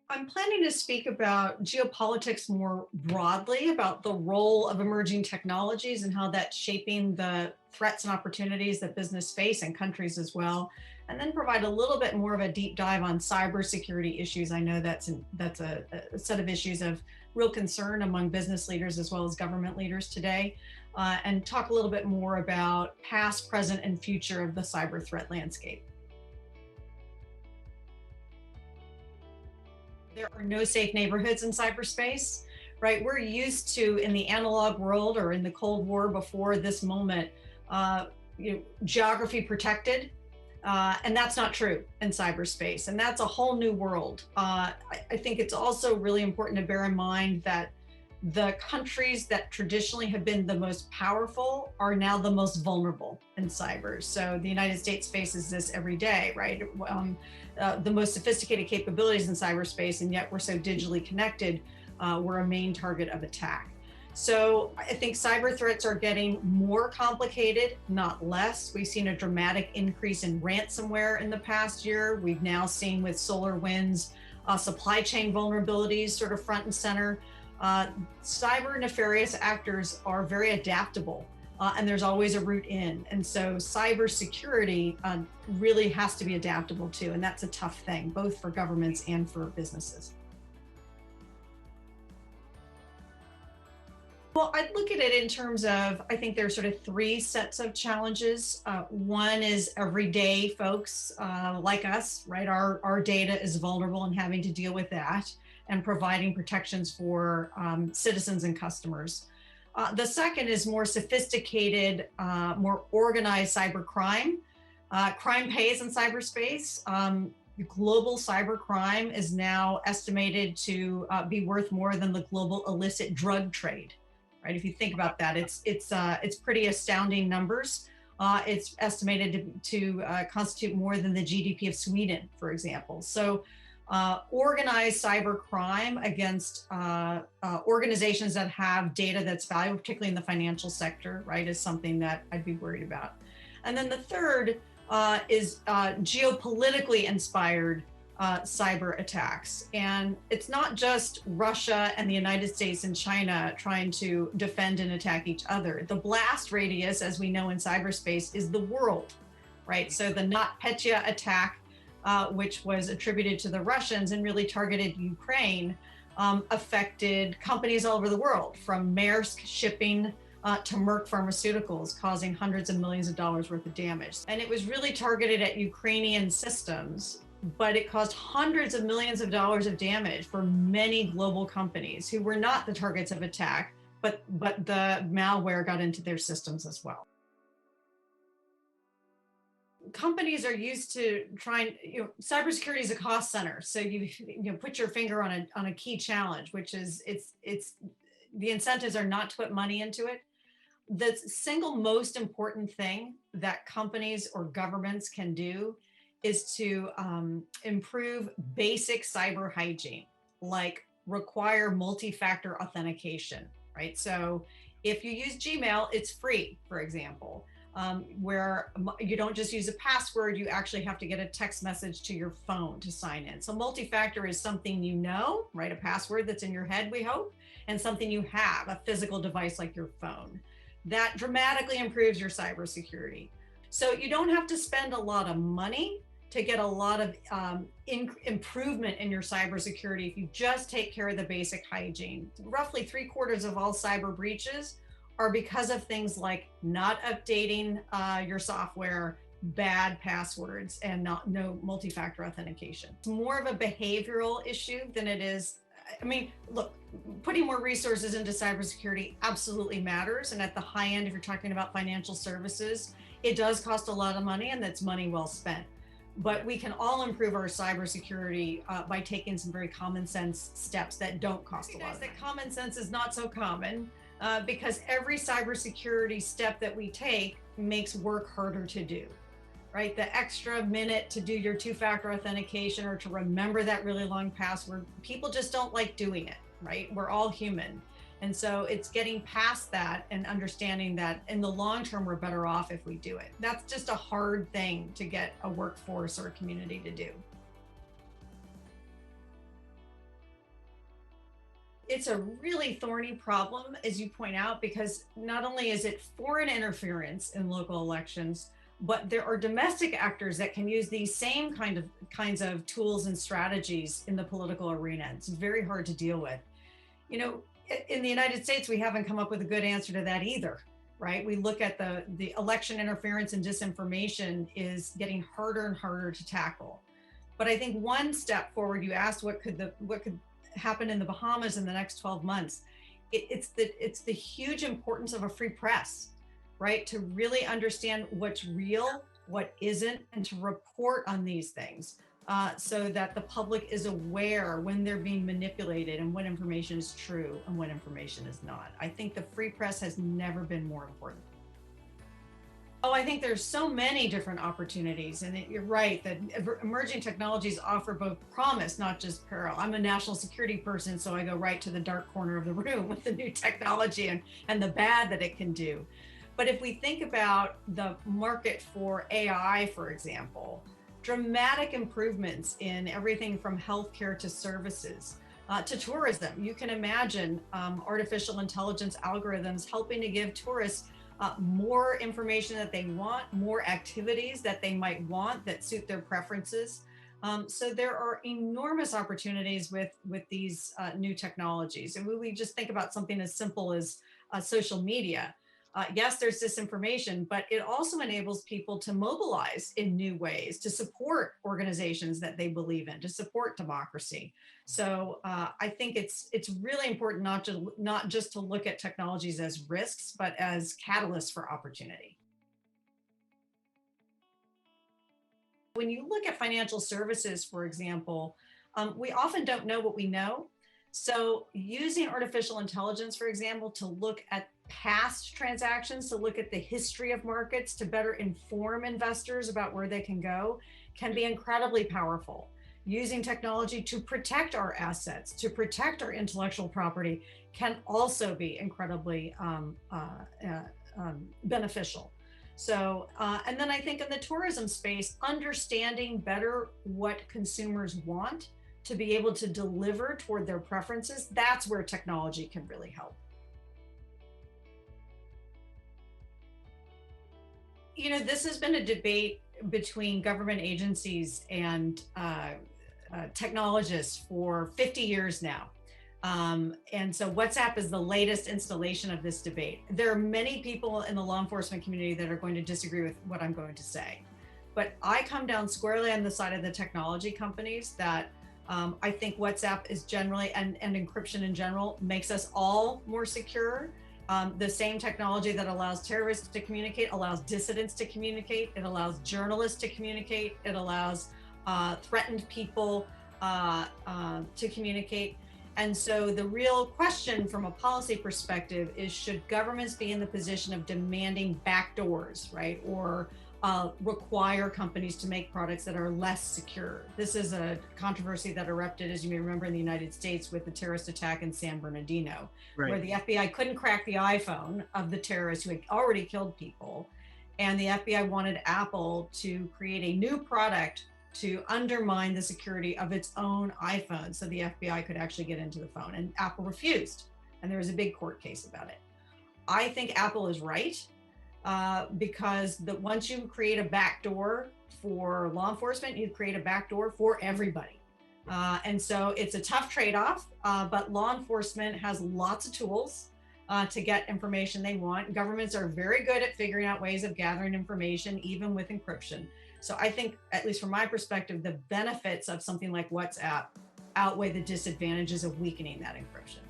I'm planning to speak about geopolitics more broadly, about the role of emerging technologies and how that's shaping the threats and opportunities that business face and countries as well, and then provide a little bit more of a deep dive on cybersecurity issues. I know that's a set of issues of real concern among business leaders as well as government leaders today, and talk a little bit more about past, present, and future of the cyber threat landscape. There are no safe neighborhoods in cyberspace, right? We're used to, in the analog world or in the Cold War before this moment, uh, geography protected. And that's not true in cyberspace. And that's a whole new world. I think it's also really important to bear in mind that the countries that traditionally have been the most powerful are now the most vulnerable in cyber. So the United States faces this every day, right? The most sophisticated capabilities in cyberspace, and yet we're so digitally connected, we're a main target of attack. So I think cyber threats are getting more complicated, not less. We've seen a dramatic increase in ransomware in the past year. We've now seen with SolarWinds supply chain vulnerabilities sort of front and center. Cyber nefarious actors are very adaptable, and there's always a route in. And so cybersecurity really has to be adaptable too. And that's a tough thing, both for governments and for businesses. Well, I'd look at it in terms of, I think there's sort of three sets of challenges. One is everyday folks like us, right? Our data is vulnerable and having to deal with that and providing protections for citizens and customers. The second is more sophisticated, more organized cyber crime. Crime pays in cyberspace. Global cyber crime is now estimated to be worth more than the global illicit drug trade. Right? If you think about that, it's pretty astounding numbers. It's estimated to constitute more than the GDP of Sweden, for example. So organized cyber crime against organizations that have data that's valuable, particularly in the financial sector, right, is something that I'd be worried about. And then the third is geopolitically inspired cyber attacks. And it's not just Russia and the United States and China trying to defend and attack each other. The blast radius, as we know in cyberspace, is the world, right? So the NotPetya attack, which was attributed to the Russians and really targeted Ukraine, affected companies all over the world, from Maersk shipping to Merck Pharmaceuticals, causing hundreds of millions of dollars worth of damage. And it was really targeted at Ukrainian systems, but it caused hundreds of millions of dollars of damage for many global companies who were not the targets of attack, but the malware got into their systems as well. Companies are used to trying, cybersecurity is a cost center. So you put your finger on a key challenge, which is it's the incentives are not to put money into it. The single most important thing that companies or governments can do is to improve basic cyber hygiene, like require multi-factor authentication, right? So if you use Gmail, it's free, for example, where you don't just use a password, you actually have to get a text message to your phone to sign in. So multi-factor is something right? A password that's in your head, we hope, and something you have, a physical device like your phone. That dramatically improves your cybersecurity. So you don't have to spend a lot of money to get a lot of improvement in your cybersecurity if you just take care of the basic hygiene. Roughly 3/4 of all cyber breaches are because of things like not updating your software, bad passwords, and no multi-factor authentication. It's more of a behavioral issue than it is. I mean, look, putting more resources into cybersecurity absolutely matters. And at the high end, if you're talking about financial services, it does cost a lot of money, and that's money well spent. But we can all improve our cybersecurity by taking some very common sense steps that don't cost a lot of money. That common sense is not so common because every cybersecurity step that we take makes work harder to do, right? The extra minute to do your two-factor authentication or to remember that really long password, people just don't like doing it, right? We're all human. And so it's getting past that and understanding that in the long term, we're better off if we do it. That's just a hard thing to get a workforce or a community to do. It's a really thorny problem, as you point out, because not only is it foreign interference in local elections, but there are domestic actors that can use these same kinds of tools and strategies in the political arena. It's very hard to deal with. You know, in the United States, we haven't come up with a good answer to that either, right? We look at the election interference and disinformation is getting harder and harder to tackle. But I think one step forward, you asked what could happen in the Bahamas in the next 12 months. It's the huge importance of a free press, right? To really understand what's real, what isn't, and to report on these things so that the public is aware when they're being manipulated and what information is true and what information is not. I think the free press has never been more important. Oh, I think there's so many different opportunities, and you're right that emerging technologies offer both promise, not just peril. I'm a national security person, so I go right to the dark corner of the room with the new technology and the bad that it can do. But if we think about the market for AI, for example, dramatic improvements in everything from healthcare to services. To tourism, you can imagine artificial intelligence algorithms helping to give tourists more information that they want, more activities that they might want that suit their preferences. So there are enormous opportunities with these new technologies. And we just think about something as simple as social media. Yes, there's disinformation, but it also enables people to mobilize in new ways, to support organizations that they believe in, to support democracy. So I think it's really important not just to look at technologies as risks, but as catalysts for opportunity. When you look at financial services, for example, we often don't know what we know. So using artificial intelligence, for example, to look at past transactions, to look at the history of markets, to better inform investors about where they can go, can be incredibly powerful. Using technology to protect our assets, to protect our intellectual property, can also be incredibly beneficial. So, and then I think in the tourism space, understanding better what consumers want to be able to deliver toward their preferences, that's where technology can really help. You know, this has been a debate between government agencies and technologists for 50 years now. And so WhatsApp is the latest installation of this debate. There are many people in the law enforcement community that are going to disagree with what I'm going to say. But I come down squarely on the side of the technology companies that I think WhatsApp is generally, and encryption in general, makes us all more secure. The same technology that allows terrorists to communicate allows dissidents to communicate. It allows journalists to communicate. It allows threatened people to communicate. And so the real question from a policy perspective is, should governments be in the position of demanding backdoors, right? Or require companies to make products that are less secure. This is a controversy that erupted, as you may remember, in the United States with the terrorist attack in San Bernardino, right, where the FBI couldn't crack the iPhone of the terrorist who had already killed people. And the FBI wanted Apple to create a new product to undermine the security of its own iPhone so the FBI could actually get into the phone. And Apple refused. And there was a big court case about it. I think Apple is right. Because once you create a backdoor for law enforcement, you create a backdoor for everybody. And so it's a tough trade-off, but law enforcement has lots of tools to get information they want. Governments are very good at figuring out ways of gathering information, even with encryption. So I think, at least from my perspective, the benefits of something like WhatsApp outweigh the disadvantages of weakening that encryption.